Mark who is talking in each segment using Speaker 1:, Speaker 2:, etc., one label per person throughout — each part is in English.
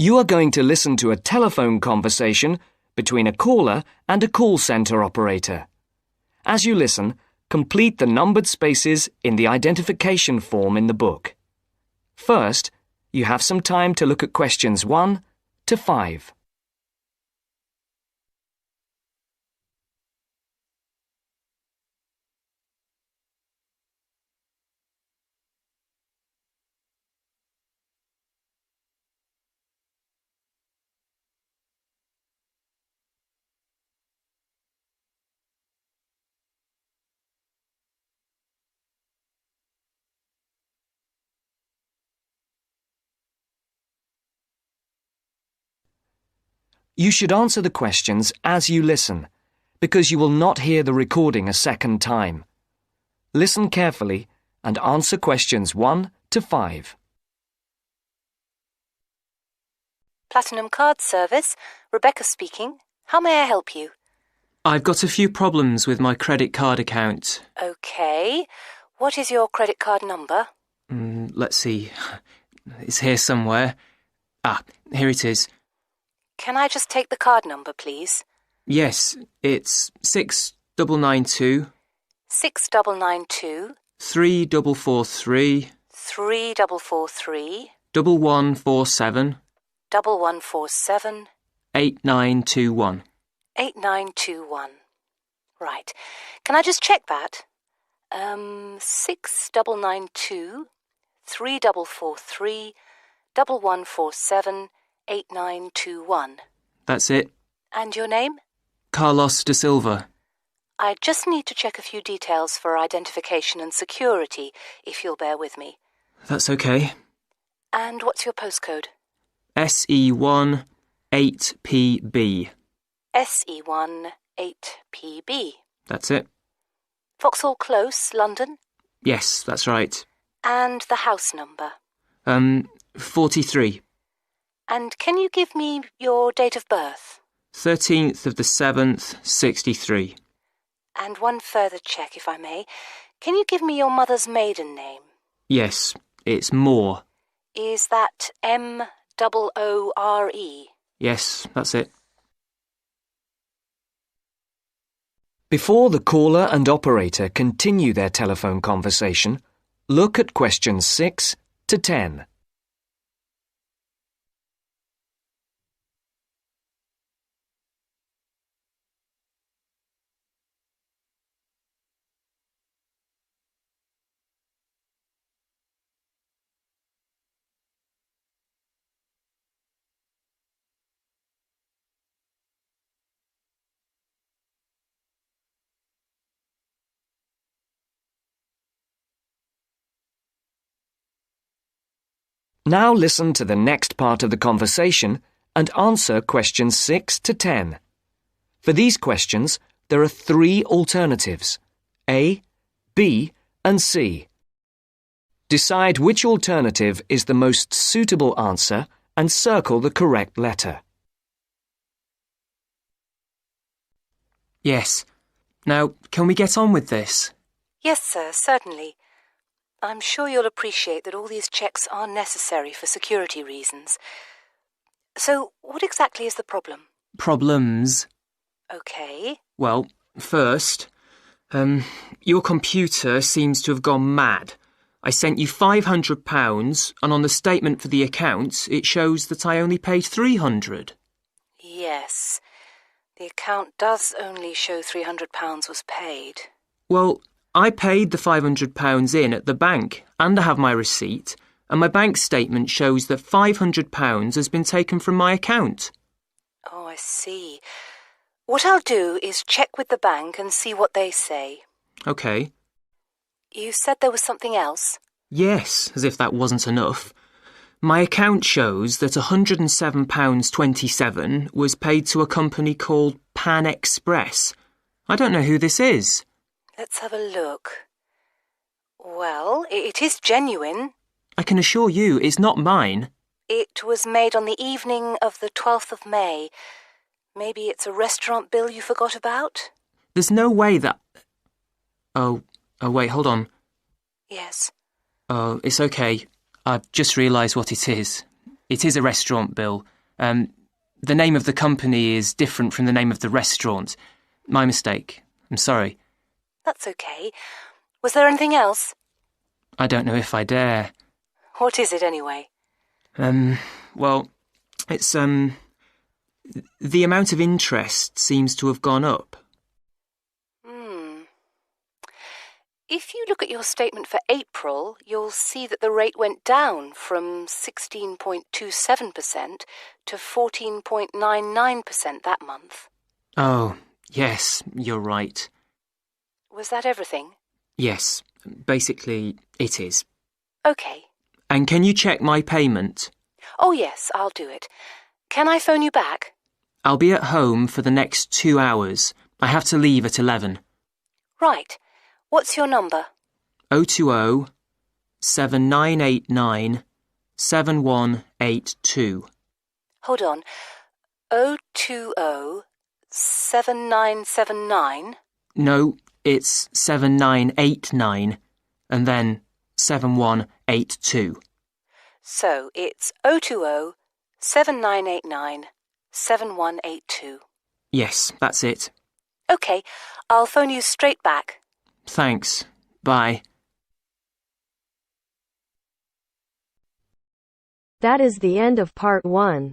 Speaker 1: You are going to listen to a telephone conversation between a caller and a call centre operator. As you listen, complete the numbered spaces in the identification form in the book. First, you have some time to look at questions 1 to 5. You should answer the questions as you listen, because you will not hear the recording a second time. Listen carefully and answer questions 1 to 5.
Speaker 2: Platinum Card Service, Rebecca speaking. How may I help you?
Speaker 3: I've got a few problems with my credit card account.
Speaker 2: Okay. What is your credit card number?
Speaker 3: Let's see. It's here somewhere. Here it is.
Speaker 2: Can I just take the card number, please?
Speaker 3: Yes, it's 6992
Speaker 2: 6992
Speaker 3: 3443
Speaker 2: 3443
Speaker 3: 1147
Speaker 2: 1147
Speaker 3: 8921.
Speaker 2: 8921. Right. Can I just check that? 6992 3443 1147 8921.
Speaker 3: That's it.
Speaker 2: And your name?
Speaker 3: Carlos de Silva.
Speaker 2: I just need to check a few details for identification and security, if you'll bear with me.
Speaker 3: That's okay.
Speaker 2: And what's your postcode?
Speaker 3: SE1 8PB.
Speaker 2: SE1 8PB.
Speaker 3: That's it.
Speaker 2: Vauxhall Close, London?
Speaker 3: Yes, that's right.
Speaker 2: And the house number?
Speaker 3: 43.
Speaker 2: And can you give me your date of birth?
Speaker 3: 13th of the 7th, 63.
Speaker 2: And one further check, if I may. Can you give me your mother's maiden name?
Speaker 3: Yes, it's Moore.
Speaker 2: Is that Moore?
Speaker 3: Yes, that's it.
Speaker 1: Before the caller and operator continue their telephone conversation, look at questions 6 to 10. Now listen to the next part of the conversation and answer questions 6 to 10. For these questions, there are 3 alternatives: A, B, and C. Decide which alternative is the most suitable answer and circle the correct letter.
Speaker 3: Yes. Now, can we get on with this?
Speaker 2: Yes, sir, certainly. I'm sure you'll appreciate that all these checks are necessary for security reasons. So, what exactly is the problem?
Speaker 3: Problems?
Speaker 2: Okay.
Speaker 3: Well, first, your computer seems to have gone mad. I sent you £500 and on the statement for the account it shows that I only paid £300.
Speaker 2: Yes. The account does only show £300 was paid.
Speaker 3: Well, I paid the £500 in at the bank and I have my receipt, and my bank statement shows that £500 has been taken from my account.
Speaker 2: Oh, I see. What I'll do is check with the bank and see what they say.
Speaker 3: OK.
Speaker 2: You said there was something else?
Speaker 3: Yes, as if that wasn't enough. My account shows that £107.27 was paid to a company called Pan Express. I don't know who this is.
Speaker 2: Let's have a look. Well, it is genuine.
Speaker 3: I can assure you it's not mine.
Speaker 2: It was made on the evening of the 12th of May. Maybe it's a restaurant bill you forgot about?
Speaker 3: There's no way that... Oh, wait, hold on.
Speaker 2: Yes.
Speaker 3: Oh, it's okay. I've just realised what it is. It is a restaurant bill. The name of the company is different from the name of the restaurant. My mistake. I'm sorry.
Speaker 2: That's okay. Was there anything else?
Speaker 3: I don't know if I dare.
Speaker 2: What is it anyway?
Speaker 3: Well, it's, the amount of interest seems to have gone up.
Speaker 2: If you look at your statement for April, you'll see that the rate went down from 16.27% to 14.99% that month.
Speaker 3: Oh, yes, you're right.
Speaker 2: Was that everything?
Speaker 3: Yes, basically it is.
Speaker 2: Okay.
Speaker 3: And can you check my payment?
Speaker 2: Oh yes, I'll do it. Can I phone you back?
Speaker 3: I'll be at home for the next 2 hours. I have to leave at 11.
Speaker 2: Right. What's your number?
Speaker 3: 020 7989 7182.
Speaker 2: Hold on. 020 7979?
Speaker 3: No, it's 7989 and then 7182.
Speaker 2: So it's 020 7989 7182.
Speaker 3: Yes, that's it.
Speaker 2: Okay, I'll phone you straight back.
Speaker 3: Thanks. Bye.
Speaker 4: That is the end of part 1.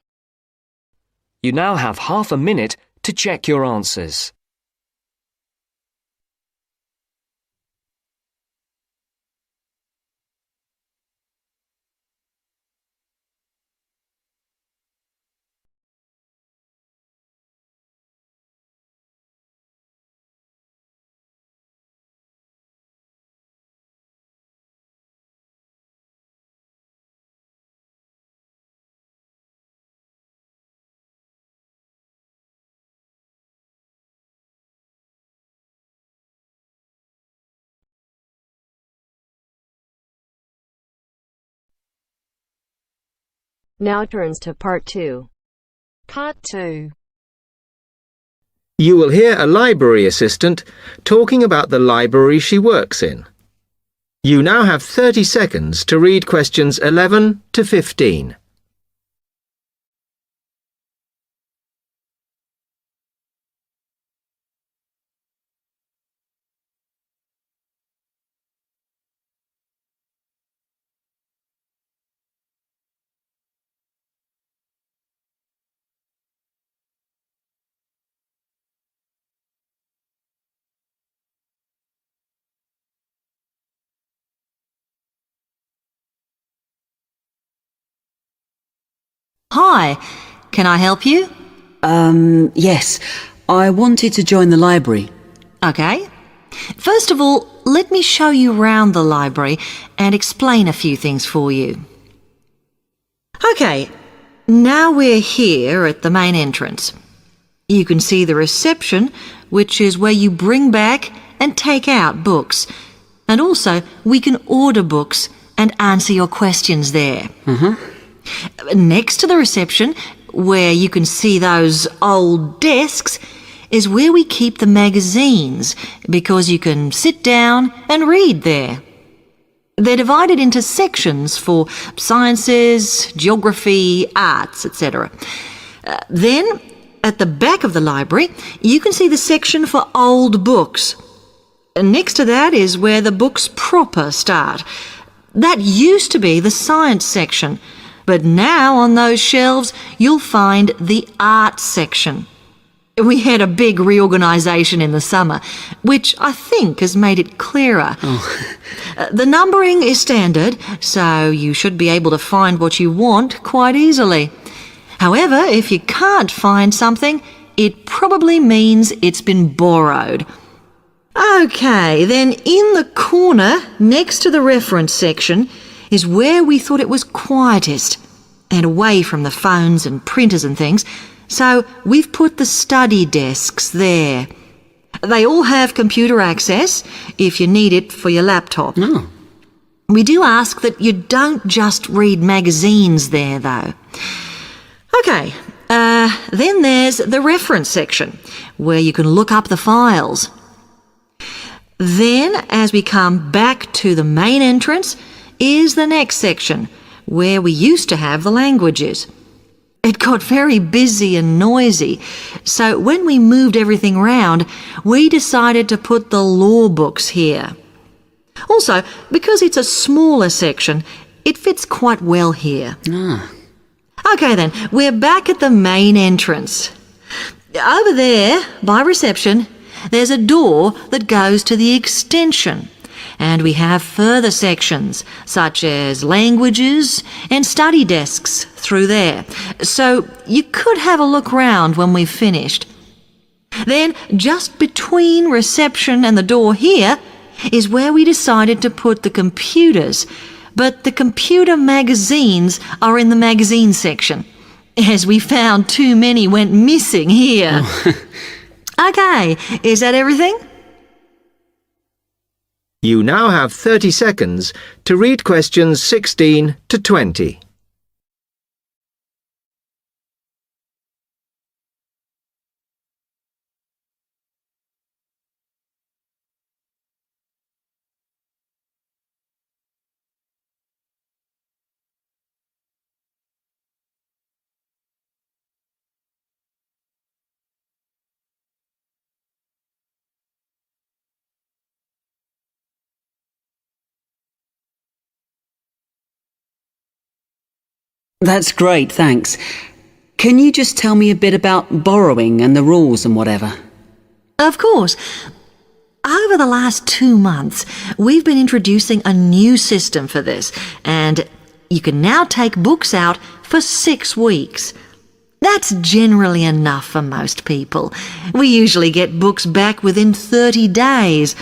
Speaker 1: You now have half a minute to check your answers.
Speaker 4: Now turns to part 2. Part 2.
Speaker 5: You will hear a library assistant talking about the library she works in. You now have 30 seconds to read questions 11 to 15.
Speaker 6: Hi, can I help you?
Speaker 7: Yes. I wanted to join the library.
Speaker 6: Okay. First of all, let me show you round the library and explain a few things for you. Okay, now we're here at the main entrance. You can see the reception, which is where you bring back and take out books. And also, we can order books and answer your questions there. Next to the reception, where you can see those old desks, is where we keep the magazines, because you can sit down and read there. They're divided into sections for sciences, geography, arts, etc. Then, at the back of the library, you can see the section for old books. Next to that is where the books proper start. That used to be the science section, but now on those shelves you'll find the art section. We had a big reorganisation in the summer, which I think has made it clearer. The numbering is standard, so you should be able to find what you want quite easily. However, if you can't find something, it probably means it's been borrowed. Okay, then in the corner next to the reference section is where we thought it was quietest and away from the phones and printers and things, so we've put the study desks there. They all have computer access if you need it for your laptop. We do ask that you don't just read magazines there, though. Okay, then there's the reference section, where you can look up the files. Then, as we come back to the main entrance, is the next section, where we used to have the languages. It got very busy and noisy, so when we moved everything round, we decided to put the law books here. Also, because it's a smaller section, it fits quite well here. OK then, we're back at the main entrance. Over there, by reception, there's a door that goes to the extension. And we have further sections, such as languages and study desks through there. So you could have a look round when we've finished. Then, just between reception and the door here, is where we decided to put the computers. But the computer magazines are in the magazine section, as we found too many went missing here. OK, is that everything?
Speaker 5: You now have 30 seconds to read questions 16 to 20.
Speaker 7: That's great, thanks. Can you just tell me a bit about borrowing and the rules and whatever?
Speaker 6: Of course. Over the last 2 months, we've been introducing a new system for this, and you can now take books out for 6 weeks. That's generally enough for most people. We usually get books back within 30 days.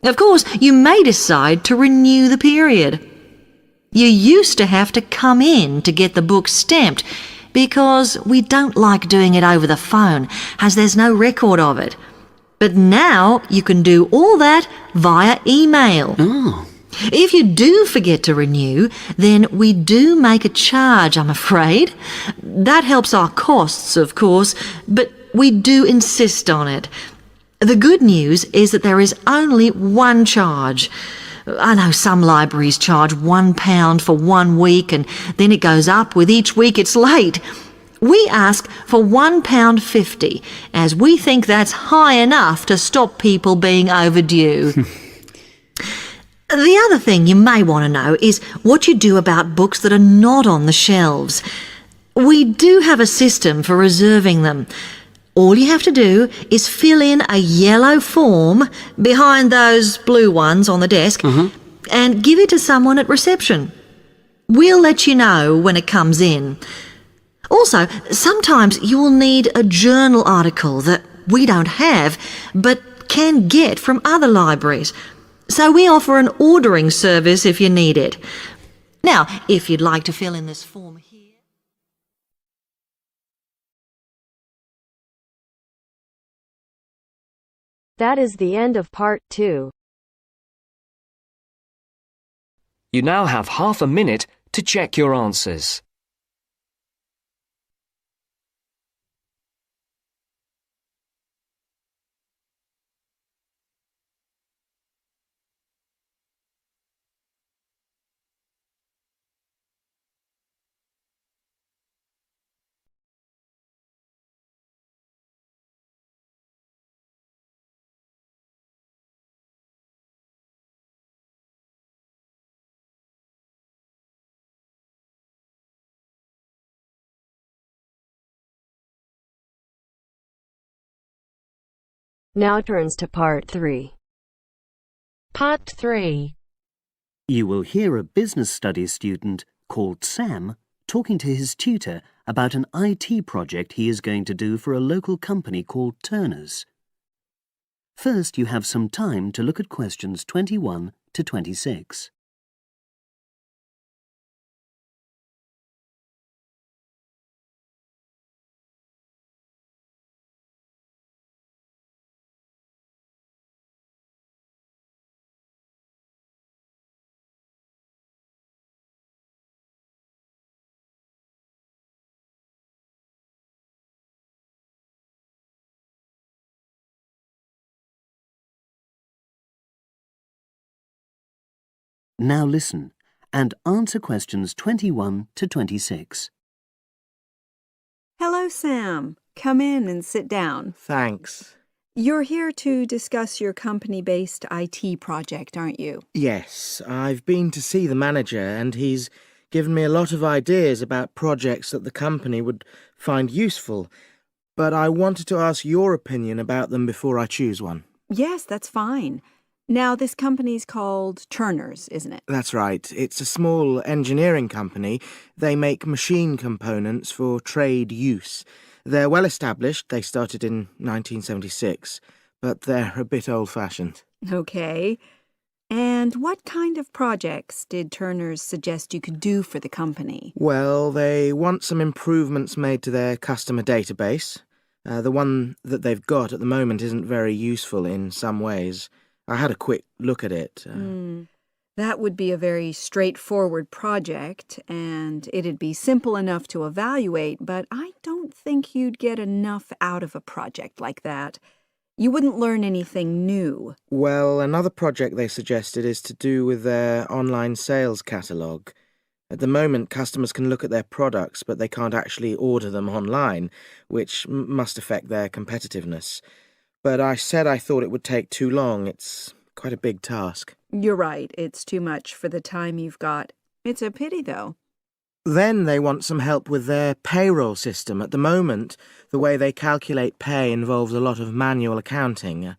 Speaker 6: Of course, you may decide to renew the period. You used to have to come in to get the book stamped because we don't like doing it over the phone, as there's no record of it. But now you can do all that via email. If you do forget to renew, then we do make a charge, I'm afraid. That helps our costs, of course, but we do insist on it. The good news is that there is only one charge. I know some libraries charge £1 for 1 week and then it goes up with each week it's late. We ask for £1.50 as we think that's high enough to stop people being overdue. The other thing you may want to know is what you do about books that are not on the shelves. We do have a system for reserving them. All you have to do is fill in a yellow form behind those blue ones on the desk and give it to someone at reception. We'll let you know when it comes in. Also, sometimes you will need a journal article that we don't have but can get from other libraries. So we offer an ordering service if you need it. Now, if you'd like to fill in this form here.
Speaker 4: That is the end of part 2.
Speaker 1: You now have half a minute to check your answers.
Speaker 4: Now turns to part 3. Part 3.
Speaker 8: You will hear a business studies student called Sam talking to his tutor about an IT project he is going to do for a local company called Turner's. First, you have some time to look at questions 21 to 26. Now listen and answer questions 21 to 26.
Speaker 9: Hello, Sam. Come in and sit down.
Speaker 10: Thanks.
Speaker 9: You're here to discuss your company-based IT project, aren't you?
Speaker 10: Yes, I've been to see the manager and he's given me a lot of ideas about projects that the company would find useful, but I wanted to ask your opinion about them before I choose one.
Speaker 9: Yes, that's fine. Now, this company's called Turner's, isn't it?
Speaker 10: That's right. It's a small engineering company. They make machine components for trade use. They're well established. They started in 1976, but they're a bit old-fashioned.
Speaker 9: Okay. And what kind of projects did Turner's suggest you could do for the company?
Speaker 10: Well, they want some improvements made to their customer database. The one that they've got at the moment isn't very useful in some ways. I had a quick look at it.
Speaker 9: That would be a very straightforward project, and it'd be simple enough to evaluate, but I don't think you'd get enough out of a project like that. You wouldn't learn anything new.
Speaker 10: Well, another project they suggested is to do with their online sales catalogue. At the moment, customers can look at their products, but they can't actually order them online, which must affect their competitiveness. But I said I thought it would take too long. It's quite a big task.
Speaker 9: You're right. It's too much for the time you've got. It's a pity, though.
Speaker 10: Then they want some help with their payroll system. At the moment, the way they calculate pay involves a lot of manual accounting.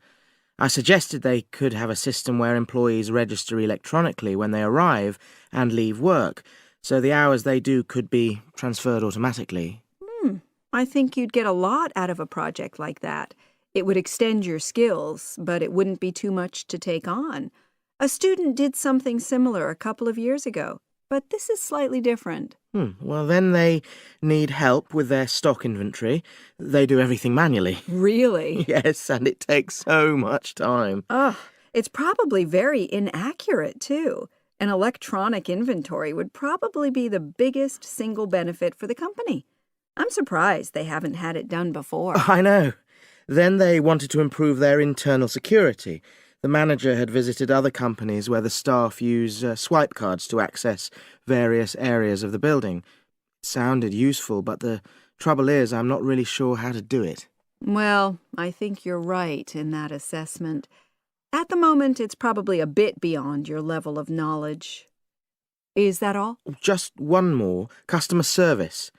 Speaker 10: I suggested they could have a system where employees register electronically when they arrive and leave work, so the hours they do could be transferred automatically.
Speaker 9: I think you'd get a lot out of a project like that. It would extend your skills, but it wouldn't be too much to take on. A student did something similar a couple of years ago, but this is slightly different.
Speaker 10: Well, then they need help with their stock inventory. They do everything manually.
Speaker 9: Really?
Speaker 10: Yes, and it takes so much time.
Speaker 9: It's probably very inaccurate, too. An electronic inventory would probably be the biggest single benefit for the company. I'm surprised they haven't had it done before.
Speaker 10: I know. Then they wanted to improve their internal security. The manager had visited other companies where the staff use swipe cards to access various areas of the building. It sounded useful, but the trouble is I'm not really sure how to do it.
Speaker 9: Well, I think you're right in that assessment. At the moment, it's probably a bit beyond your level of knowledge. Is that all?
Speaker 10: Just one more. Customer service.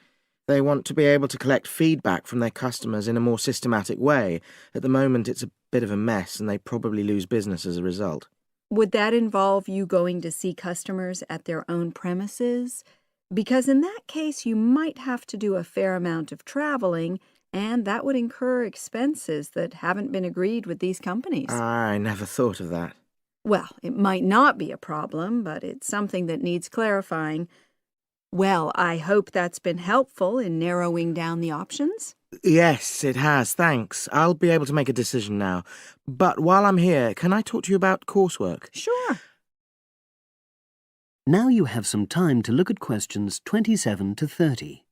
Speaker 10: They want to be able to collect feedback from their customers in a more systematic way. At the moment, it's a bit of a mess, and they probably lose business as a result.
Speaker 9: Would that involve you going to see customers at their own premises? Because in that case, you might have to do a fair amount of traveling, and that would incur expenses that haven't been agreed with these companies.
Speaker 10: I never thought of that.
Speaker 9: Well, it might not be a problem, but it's something that needs clarifying. Well, I hope that's been helpful in narrowing down the options.
Speaker 10: Yes, it has, thanks. I'll be able to make a decision now. But while I'm here, can I talk to you about coursework?
Speaker 9: Sure.
Speaker 8: Now you have some time to look at questions 27 to 30.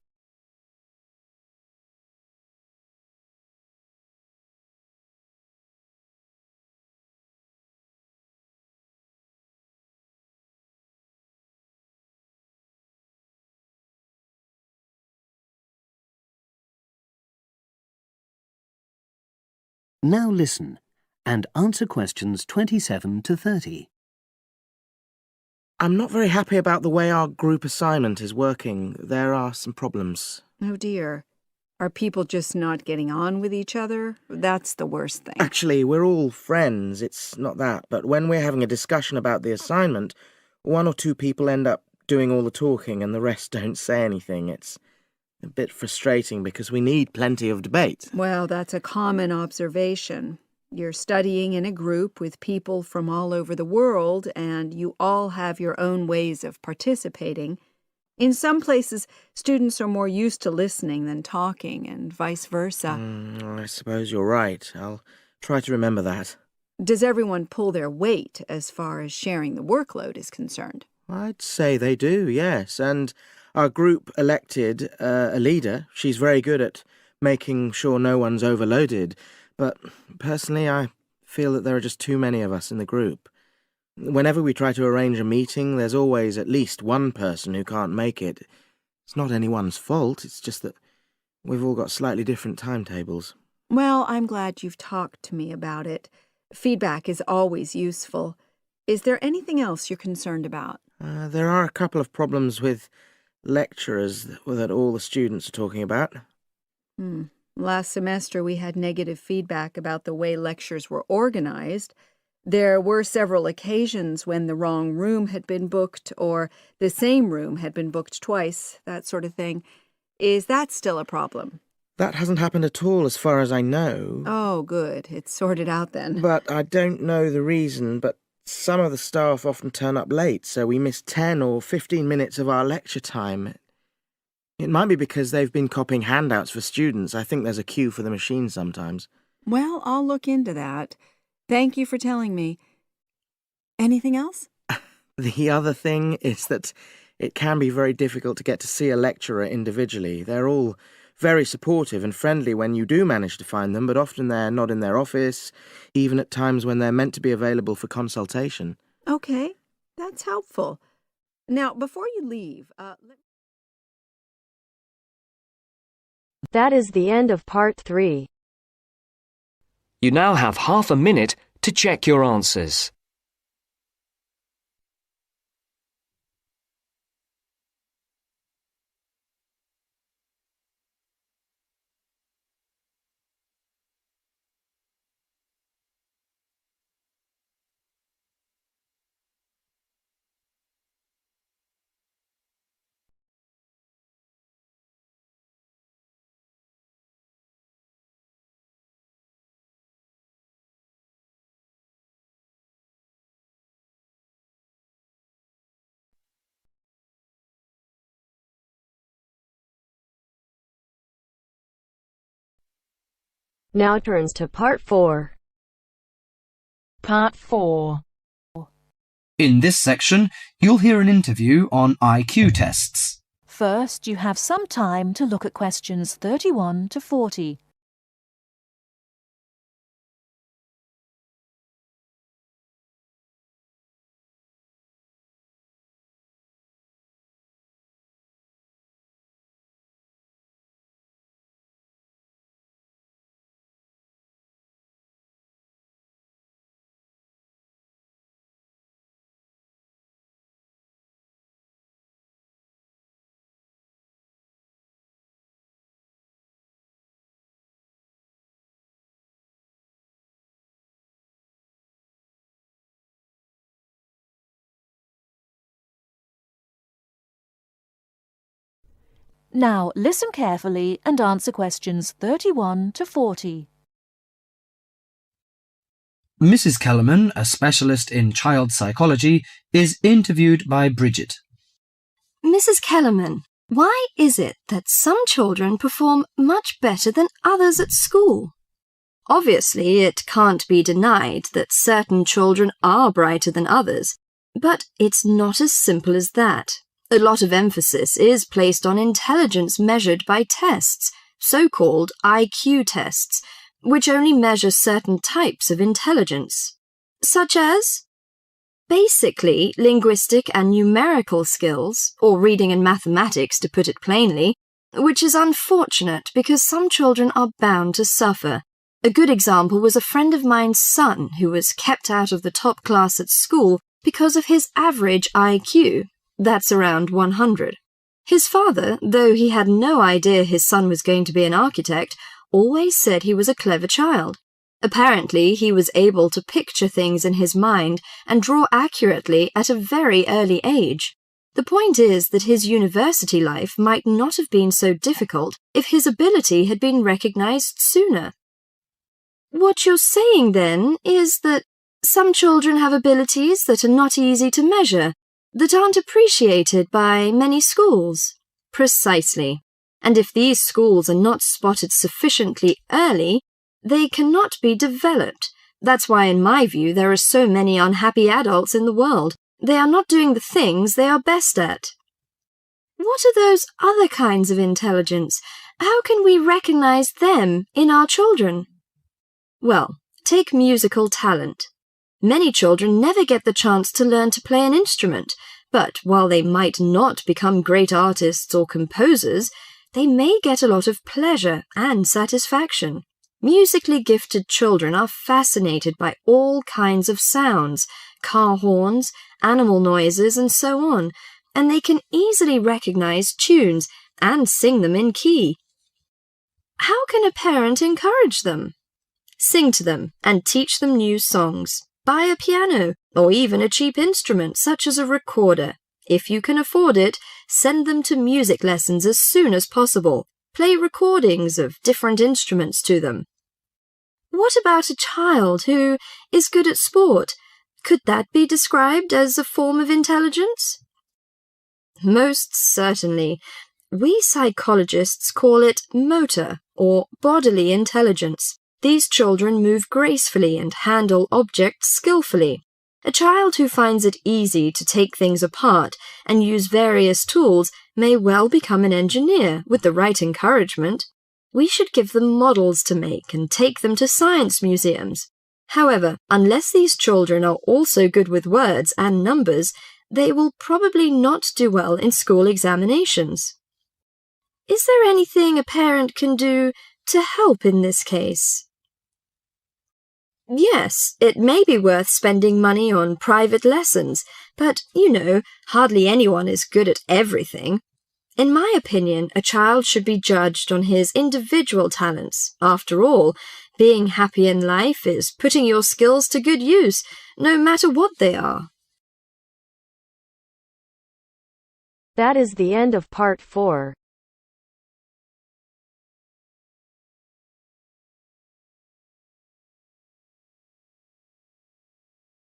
Speaker 8: Now listen and answer questions 27 to 30.
Speaker 10: I'm not very happy about the way our group assignment is working. There are some problems.
Speaker 9: Oh, dear. Are people just not getting on with each other? That's the worst thing.
Speaker 10: Actually, we're all friends. It's not that. But when we're having a discussion about the assignment, one or two people end up doing all the talking and the rest don't say anything. It's a bit frustrating because we need plenty of debate.
Speaker 9: Well, that's a common observation. You're studying in a group with people from all over the world, and you all have your own ways of participating. In some places, students are more used to listening than talking, and vice versa.
Speaker 10: I suppose you're right. I'll try to remember that.
Speaker 9: Does everyone pull their weight as far as sharing the workload is concerned?
Speaker 10: I'd say they do, yes. And our group elected a leader. She's very good at making sure no one's overloaded. But personally, I feel that there are just too many of us in the group. Whenever we try to arrange a meeting, there's always at least one person who can't make it. It's not anyone's fault, it's just that we've all got slightly different timetables.
Speaker 9: Well, I'm glad you've talked to me about it. Feedback is always useful. Is there anything else you're concerned about?
Speaker 10: There are a couple of problems with lecturers that all the students are talking about.
Speaker 9: Last semester we had negative feedback about the way lectures were organized. There were several occasions when the wrong room had been booked or the same room had been booked twice, that sort of thing. Is that still a problem?
Speaker 10: That hasn't happened at all as far as I know.
Speaker 9: Oh, good. It's sorted out then.
Speaker 10: But I don't know the reason, but some of the staff often turn up late, so we miss 10 or 15 minutes of our lecture time. It might be because they've been copying handouts for students. I think there's a queue for the machine sometimes.
Speaker 9: Well, I'll look into that. Thank you for telling me. Anything else?
Speaker 10: The other thing is that it can be very difficult to get to see a lecturer individually. They're all very supportive and friendly when you do manage to find them, but often they're not in their office, even at times when they're meant to be available for consultation.
Speaker 9: Okay, that's helpful. Now, before you leave,
Speaker 4: That is the end of part 3.
Speaker 1: You now have half a minute to check your answers.
Speaker 4: Now turns to part 4.
Speaker 11: Part 4.
Speaker 12: In this section, you'll hear an interview on IQ tests.
Speaker 11: First, you have some time to look at questions 31 to 40. Now, listen carefully and answer questions 31 to 40.
Speaker 12: Mrs. Kellerman, a specialist in child psychology, is interviewed by Bridget.
Speaker 13: Mrs. Kellerman, why is it that some children perform much better than others at school? Obviously, it can't be denied that certain children are brighter than others, but it's not as simple as that. A lot of emphasis is placed on intelligence measured by tests, so-called IQ tests, which only measure certain types of intelligence, such as basically linguistic and numerical skills, or reading and mathematics to put it plainly, which is unfortunate because some children are bound to suffer. A good example was a friend of mine's son who was kept out of the top class at school because of his average IQ. That's around 100. His father, though he had no idea his son was going to be an architect, always said he was a clever child. Apparently, he was able to picture things in his mind and draw accurately at a very early age. The point is that his university life might not have been so difficult if his ability had been recognized sooner. What you're saying, then, is that some children have abilities that are not easy to measure, that aren't appreciated by many schools. Precisely. And if these schools are not spotted sufficiently early, they cannot be developed. That's why, in my view, there are so many unhappy adults in the world. They are not doing the things they are best at. What are those other kinds of intelligence? How can we recognize them in our children? Well, take musical talent. Many children never get the chance to learn to play an instrument, but while they might not become great artists or composers, they may get a lot of pleasure and satisfaction. Musically gifted children are fascinated by all kinds of sounds, car horns, animal noises, and so on, and they can easily recognize tunes and sing them in key. How can a parent encourage them? Sing to them and teach them new songs. Buy a piano or even a cheap instrument such as a recorder. If you can afford it, send them to music lessons as soon as possible. Play recordings of different instruments to them. What about a child who is good at sport? Could that be described as a form of intelligence? Most certainly. We psychologists call it motor or bodily intelligence. These children move gracefully and handle objects skillfully. A child who finds it easy to take things apart and use various tools may well become an engineer with the right encouragement. We should give them models to make and take them to science museums. However, unless these children are also good with words and numbers, they will probably not do well in school examinations. Is there anything a parent can do to help in this case? Yes, it may be worth spending money on private lessons, but, hardly anyone is good at everything. In my opinion, a child should be judged on his individual talents. After all, being happy in life is putting your skills to good use, no matter what they are.
Speaker 4: That is the end of part 4.